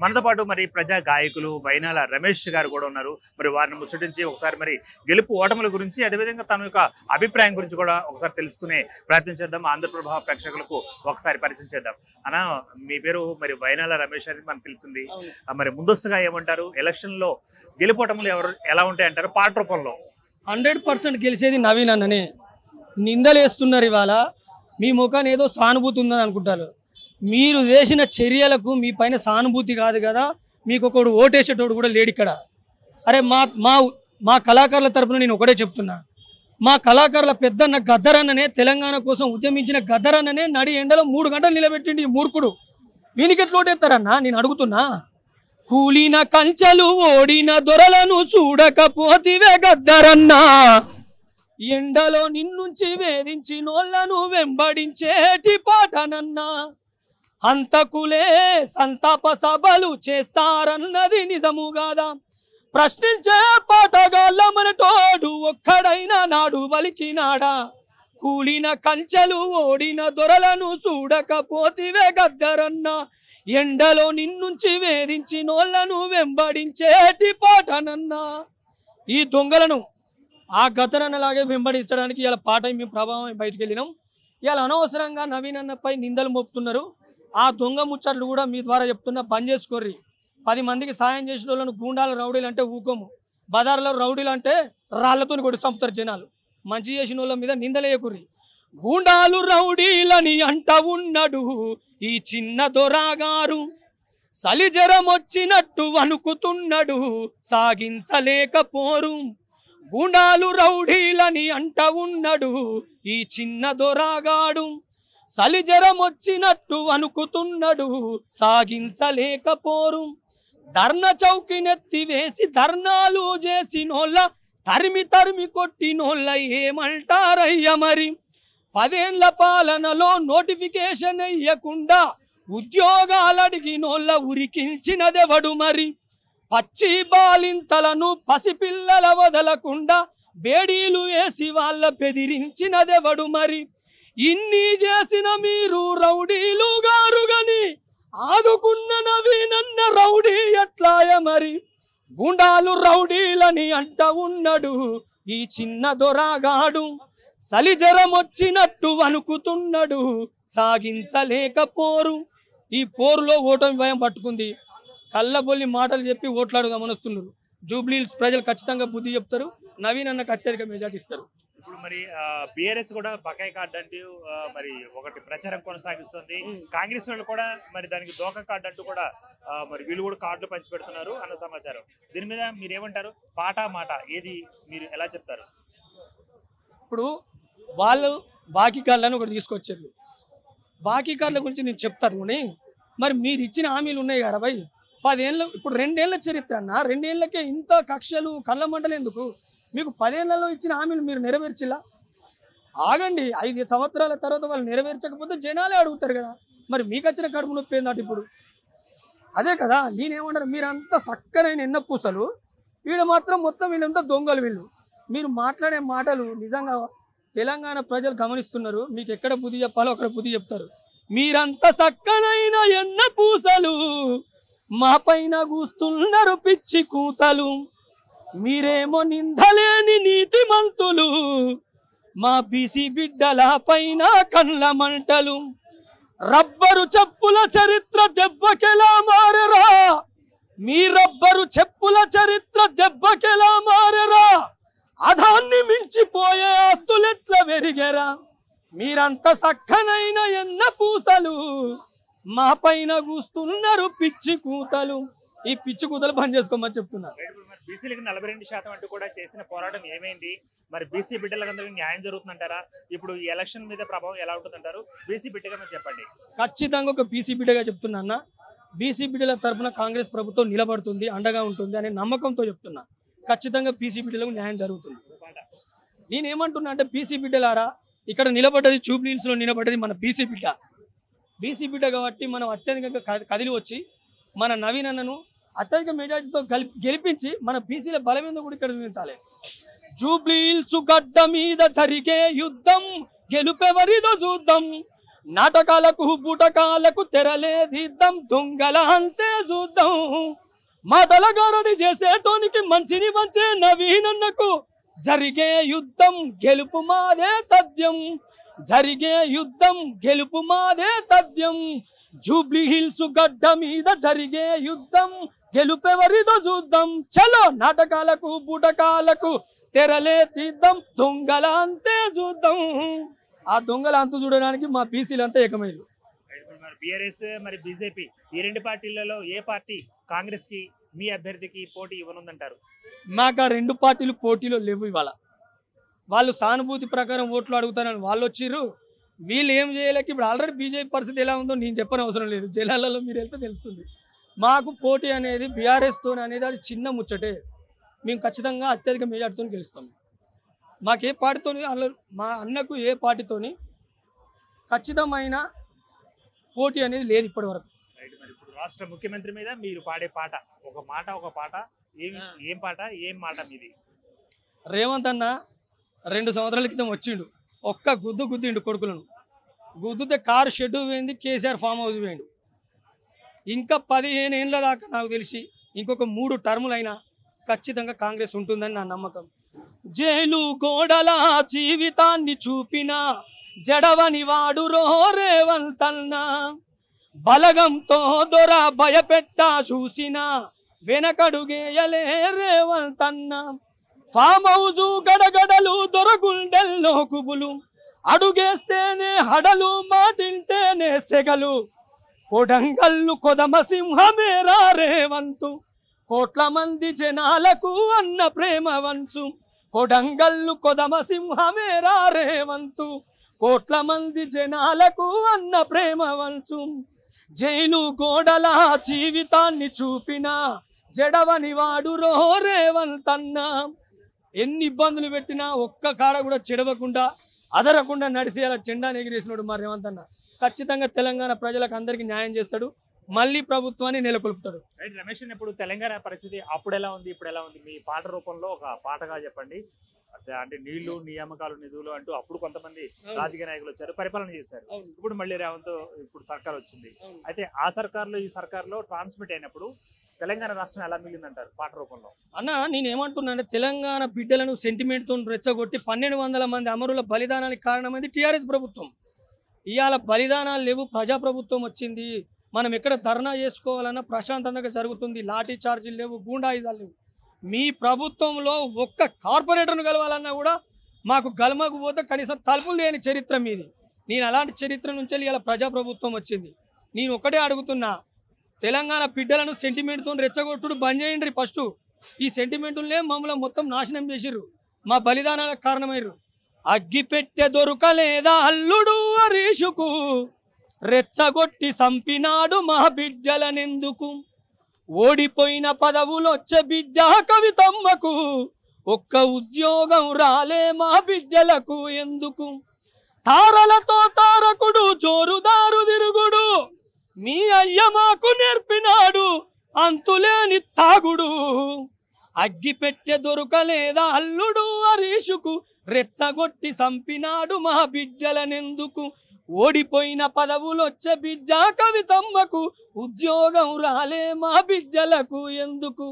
మనతో పాటు మరి ప్రజా గాయకులు వైనాల రమేష్ గారు కూడా ఉన్నారు. మరి వారిని ముచ్చటించి ఒకసారి మరి గెలుపు ఓటముల గురించి అదేవిధంగా తన యొక్క అభిప్రాయం గురించి కూడా ఒకసారి తెలుసుకునే ప్రయత్నం చేద్దాం. ఆంధ్రప్రభ ప్రేక్షకులకు ఒకసారి పరిచయం చేద్దాం. అన్న, మీ పేరు మరి వైనాల రమేష్ అని మనకు తెలిసింది. మరి ముందస్తుగా ఏమంటారు? ఎలక్షన్ లో గెలుపు ఓటములు ఎలా ఉంటాయి అంటారు? పాట రూపంలో 100% గెలిచేది నవీన్ అన్ననే. నిందలు వేస్తున్నారు ఇవాళ. మీ ముఖాన్ని ఏదో సానుభూతి ఉందని అనుకుంటారు. మీరు చేసిన చర్యలకు మీ పైన సానుభూతి కాదు కదా, మీకు ఒకడు ఓటేసేటోడు కూడా లేడు ఇక్కడ. అరే మా కళాకారుల తరపున నేను ఒకటే చెప్తున్నా, మా కళాకారుల పెద్దన్న గద్దరన్ననే, తెలంగాణ కోసం ఉద్యమించిన గద్దరన్ననే నడి ఎండలో 3 గంటలు నిలబెట్టిండి ఈ మూర్ఖుడు. వీనికి ఎట్లా ఓటేస్తారన్నా నేను అడుగుతున్నా. కూలిన కంచెలు ఓడిన దొరలను చూడకపోతివే గద్దరన్నా, ఎండలో నిన్నుంచి వేధించి నోళ్లను వెంబడించేటి పాటనన్నా, హంతకులే సంతాప సభలు చేస్తారన్నది నిజము కాదా, ప్రశ్నించే పాటగాళ్ళ మనటోడు ఒక్కడైనా నాడు వలికినాడా, కూలిన కంచెలు ఓడిన దొరలను చూడకపోతివే గద్దరన్నా, ఎండలో నిన్నుంచి వేధించి నోళ్లను వెంబడించేటి పాటనన్నా. ఈ దొంగలను ఆ గద్దరన్నలాగే వెంబడించడానికి ఇలా పాట మేము ప్రభావం బయటకు వెళ్ళినాం. ఇలా అనవసరంగా నవీన్ అన్నపై నిందలు మోపుతున్నారు. ఆ దొంగ ముచ్చట్లు కూడా మీ ద్వారా చెప్తున్నా, బంద్ చేసుకోర్రి. 10 మందికి సాయం చేసిన వాళ్ళను గూండాలు రౌడీలు అంటే ఊకోము, బజార్లో రౌడీలు అంటే రాళ్లతో కొట్టి చంపుతారు జనాలు. మంచి చేసిన వాళ్ళ మీద నిందలేయకుర్రి. గూండాలు రౌడీలని అంట ఉన్నాడు ఈ చిన్న దొరాగారు, సలిజరం వచ్చినట్టు వణుకుతున్నాడు సాగించలేకపోరు, గూండాలు రౌడీలని అంట ఉన్నాడు ఈ చిన్న దొరాగాడు, సలిజరం వచ్చినట్టు వణుకుతున్నాడు సాగించలేకపోరు, ధర్న చౌకినెత్తి వేసి ధర్నాలు చేసినోళ్ళ తరిమి తరిమి కొట్టినోళ్ళ ఏమంటారయ్య మరి, 10 ఏళ్ల పాలనలో నోటిఫికేషన్ అయ్యకుండా ఉద్యోగాలు అడిగినోళ్ళ ఉరికించినదెవడు మరి, పచ్చి బాలింతలను పసిపిల్లల వదలకుండా బేడీలు వేసి వాళ్ళ బెదిరించినదెవడు మరి, ఇన్ని చేసిన మీరు రౌడీలు గారు గని ఆదుకున్న నవీనన్న రౌడీ ఎట్లాయ మరి, గుండాలు రౌడీలని అంట ఉన్నాడు ఈ చిన్న దొరాగాడు, సలిజరం వచ్చినట్టు వణుకుతున్నాడు సాగించలేకపోరు. ఈ పోరులో ఓటమి భయం పట్టుకుంది. కళ్ళబొల్లి మాటలు చెప్పి ఓట్లాడుదామని వస్తున్నారు. జూబ్లీహిల్స్ ప్రజలు ఖచ్చితంగా బుద్ధి చెప్తారు. నవీన్ అన్నకు అత్యధిక మెజార్టీ ఇస్తారు. ఇప్పుడు మరి బీఆర్ఎస్ కూడా బకాయి కార్డు అంటూ మరి ఒకటి ప్రచారం కొనసాగిస్తుంది. కాంగ్రెస్ వాళ్ళు కూడా మరి దానికి దోక కార్డు అంటూ కూడా మరి వీళ్ళు కూడా కార్డులు పంచిపెడుతున్నారు అన్న సమాచారం. దీని మీద మీరు ఏమంటారు? పాట మాట ఏది మీరు ఎలా చెప్తారు? ఇప్పుడు వాళ్ళు బాకీ కార్డులను ఒకటి తీసుకొచ్చారు. బాకీ కార్డుల గురించి నేను చెప్తాను. మరి మీరు ఇచ్చిన హామీలు ఉన్నాయి కదా భయ్, 10 ఏళ్ళు, ఇప్పుడు 2 ఏళ్ల చరిత్ర అన్న, 2 ఏళ్లకే ఇంత కక్షలు కళ్ళ మంటలు ఎందుకు? మీకు 10 ఏళ్లలో ఇచ్చిన హామీలు మీరు నెరవేర్చిలా? ఆగండి, 5 సంవత్సరాల తర్వాత వాళ్ళు నెరవేర్చకపోతే జనాలే అడుగుతారు కదా. మరి మీకు వచ్చిన కడుపు నొప్పి ఏందంటే ఇప్పుడు అదే కదా. నేనేమంటారు, మీరంతా చక్కనైన ఎన్న పూసలు, వీడు మాత్రం మొత్తం వీళ్ళంతా దొంగలు. వీళ్ళు మీరు మాట్లాడే మాటలు నిజంగా తెలంగాణ ప్రజలు గమనిస్తున్నారు. మీకు ఎక్కడ బుద్ధి చెప్పాలో అక్కడ బుద్ధి చెప్తారు. మీరంతా చక్కనైన ఎన్న పూసలు, మా పైన కూస్తున్నారు పిచ్చి కూతలు, మీరేమో నిందలేని నీతి మంతులు, మా బీసీ బిడ్డల పైన కండ్ల మంటలు, రబ్బరు చెప్పుల చరిత్ర దెబ్బకెలా మారరా, మీ రబ్బరు చెప్పుల చరిత్ర దెబ్బకెలా మారరా, అదాన్ని మించిపోయే ఆస్తులెట్లా పెరిగేరా, మీరంతా చక్కనైన ఎన్న పూసలు, మా పైన కూస్తున్నారు పిచ్చి కూతలు. ఈ పిచ్చి కూతలు బంద్ చేసుకోమని చెప్తున్నారు. బీసీలకు 42% అంటూ కూడా చేసిన పోరాటం ఏమైంది? మరి బీసీ బిడ్డలందరికీ న్యాయం జరుగుతుందంటారా? ఇప్పుడు ఈ ఎలక్షన్ మీద ప్రభావం ఎలా ఉంటుందంటారు? బీసీ బిడ్డగా మీరు చెప్పండి. ఖచ్చితంగా ఒక బీసీ బిడ్డగా చెప్తున్నా అన్న, బీసీ బిడ్డల తరఫున కాంగ్రెస్ ప్రభుత్వం నిలబడుతుంది, అండగా ఉంటుంది అనే నమ్మకంతో చెప్తున్నా. ఖచ్చితంగా బీసీ బిడ్డలకు న్యాయం జరుగుతుంది. నేనేమంటున్నా అంటే, బీసీ బిడ్డలారా, ఇక్కడ నిలబడ్డది జూబ్లీహిల్స్లో నిలబడ్డది మన బీసీ బిడ్డ. బీసీ బిడ్డ కాబట్టి మనం అత్యధికంగా కదిలి వచ్చి మన నవీన్ అన్నను అత్యధిక మెజార్టీతో గెలిపించి మన బీసీల బలమేందో కూడా ఇక్కడ చూపించాలి. జూబ్లీహిల్స్ గడ్డ మీద జరిగే యుద్ధం గెలుపెవరిదో చూద్దాం, నాటకాలకు బూటకాలకు తెరలేదిద్దాం, దొంగల అంతే చూద్దాం. మాటల గారడి చేసేటోనికి మంచిని వంచే నవీనన్నకు జరిగే యుద్ధం గెలుపు మాదే తథ్యం, జరిగే యుద్ధం గెలుపు మాదే తథ్యం. జూబ్లీ హిల్స్ గడ్డ మీద జరిగే యుద్ధం గెలుపెవరిదో చూద్దాం. చలో నాటకాలకు బూటకాలకు తెరలే తీద్దాం, దొంగల అంతే చూద్దాం. ఆ దొంగల అంతు చూడడానికి మా బీసీలు అంతా ఏకమైలు. మరి బీఆర్ఎస్ మరి బీజేపీ ఈ రెండు పార్టీలలో ఏ పార్టీ కాంగ్రెస్ కి మీ అభ్యర్థికి పోటీ ఇవ్వనుందంటారు? మాకు ఆ రెండు పార్టీలు పోటీలో లేవు. ఇవాళ వాళ్ళు సానుభూతి ప్రకారం ఓట్లు అడుగుతారని వాళ్ళు వచ్చిర్రు. వీళ్ళు ఏం చేయలేక ఇప్పుడు ఆల్రెడీ బీజేపీ పరిస్థితి ఎలా ఉందో నేను చెప్పని అవసరం లేదు, జిల్లాలలో మీరు వెళ్తే తెలుస్తుంది. మాకు పోటీ అనేది బీఆర్ఎస్తో అనేది అది చిన్న ముచ్చటే. మేము ఖచ్చితంగా అత్యధిక మెజార్టీతో గెలుస్తాం. మాకు ఏ పార్టీతో, మా అన్నకు ఏ పార్టీతోని ఖచ్చితమైన పోటీ అనేది లేదు ఇప్పటి వరకు. ఇప్పుడు రాష్ట్ర ముఖ్యమంత్రి మీద మీరు పాడే పాట ఒక పాట ఏం పాట ఏం మాట మీది? రేవంత్ అన్న 2 సంవత్సరాల క్రితం వచ్చిండు, ఒక్క గుద్దిండు కొడుకులను. గుద్దుతే కారు షెడ్డు పోయింది, కేసీఆర్ ఫామ్ హౌస్ పోయిండు. ఇంకా 15 ఏళ్ళ దాకా నాకు తెలిసి ఇంకొక 3 టర్ములు అయినా ఖచ్చితంగా కాంగ్రెస్ ఉంటుందని నా నమ్మకం. జైలు గోడల జీవితాన్ని చూపిన జడవని వాడు రో రేవంత్ అన్న, బలగంతో దొర భయపెట్టా చూసిన వెనకడుగేయలే రేవంత్ అన్న. ఫామ్ హౌజు గడగడలు దొరగుండెల్లో కుబులు, అడుగేస్తేనే హడలు మాటింటేనే సెగలు. కొడంగల్లు కొదమ సింహమేరా రేవంతు, కోట్ల మంది జనాలకు అన్న ప్రేమ వంచు. కొడంగల్లు కొదమ సింహమేరా రేవంతు, కోట్ల మంది జనాలకు అన్న ప్రేమ వంచు. జైలు గోడల జీవితాన్ని చూపిన జడవని వాడు రో రేవంత్ అన్న. ఎన్ని ఇబ్బందులు పెట్టినా ఒక్క కాడ కూడా చెడవకుండా అదరకుండా నడిచి అలా జెండా ఎగిరేసినాడు మా రేవంత్ అన్న. ఖచ్చితంగా తెలంగాణ ప్రజలకు అందరికీ న్యాయం చేస్తాడు, మళ్ళీ ప్రభుత్వాన్ని నెలకొల్పుతాడు. రమేష్ ఇప్పుడు తెలంగాణ పరిస్థితి అప్పుడు ఎలా ఉంది ఇప్పుడు ఎలా ఉంది? మీ పాట రూపంలో ఒక పాటగా చెప్పండి. అంటే నీళ్లు, నియామకాలు, నిధులు అంటూ అప్పుడు కొంతమంది రాజకీయ నాయకులు వచ్చారు, పరిపాలన చేశారు. ఇప్పుడు మళ్ళీ రేవంత్ ఇప్పుడు సర్కార్ వచ్చింది. అయితే ఆ సర్కార్లో ఈ సర్కార్లో ట్రాన్స్మిట్ అయినప్పుడు తెలంగాణ రాష్ట్రం ఎలా మిగిలిందంటారు పాట రూపంలో? అన్న నేను ఏమంటున్నా అంటే తెలంగాణ బిడ్డలను సెంటిమెంట్తో రెచ్చగొట్టి 1200 మంది అమరుల బలిదానానికి కారణమైంది టీఆర్ఎస్ ప్రభుత్వం. ఇవాళ బలిదానాలు లేవు, ప్రజాప్రభుత్వం వచ్చింది. మనం ఎక్కడ ధర్నా చేసుకోవాలన్నా ప్రశాంతంగా జరుగుతుంది. లాఠీ చార్జీలు లేవు, గూండాయిజాలు లేవు. మీ ప్రభుత్వంలో ఒక్క కార్పొరేటర్ను కలవాలన్నా కూడా మాకు గలమకపోతే కనీసం తలుపులు లేని చరిత్ర మీది. నేను అలాంటి చరిత్ర నుంచి ఇలా ప్రజాప్రభుత్వం వచ్చింది. నేను ఒకటే అడుగుతున్నా, తెలంగాణ బిడ్డలను సెంటిమెంట్తో రెచ్చగొట్టుడు బంద్ చేయండి. ఫస్ట్ ఈ సెంటిమెంటులనే మమ్మల్ని మొత్తం నాశనం చేసిర్రు, మా బలిదానాలకు కారణమయ్యారు. అగ్గి పెట్టె దొరకలేదా అల్లుడు హరీషుకు, రెచ్చగొట్టి సంపినాడు మా బిడ్డలనెందుకు. ఓడిపోయిన పదవులొచ్చే బిడ్డ కవితమ్మకు, ఒక్క ఉద్యోగం రాలే మా బిడ్డలకు ఎందుకు. తారలతో తారకుడు జోరుదారు తిరుగుడు, మీ అయ్య మాకు నేర్పినాడు అంతులేని తాగుడు. అగ్గి పెట్టె దొరకలేదా అల్లుడు హరీషుకు, రెచ్చగొట్టి సంపినాడు మా బిడ్డలనెందుకు. ఓడిపోయిన పదవులొచ్చే బిడ్డ కవితమ్మకు, ఉద్యోగం రాలే మా బిడ్డలకు ఎందుకు.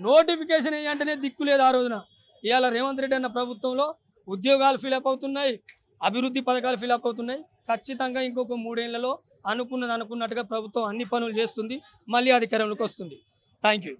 నోటిఫికేషన్ ఏంటనే దిక్కు లేదు ఆ రోజున. ఇవాళ రేవంత్ రెడ్డి అన్న ప్రభుత్వంలో ఉద్యోగాలు ఫిలప్ అవుతున్నాయి, అభివృద్ధి పథకాలు ఫిలప్ అవుతున్నాయి. ఖచ్చితంగా ఇంకొక 3 ఏళ్లలో అనుకున్నట్టుగా ప్రభుత్వం అన్ని పనులు చేస్తుంది, మళ్ళీ అధికారంలోకి వస్తుంది. Thank you.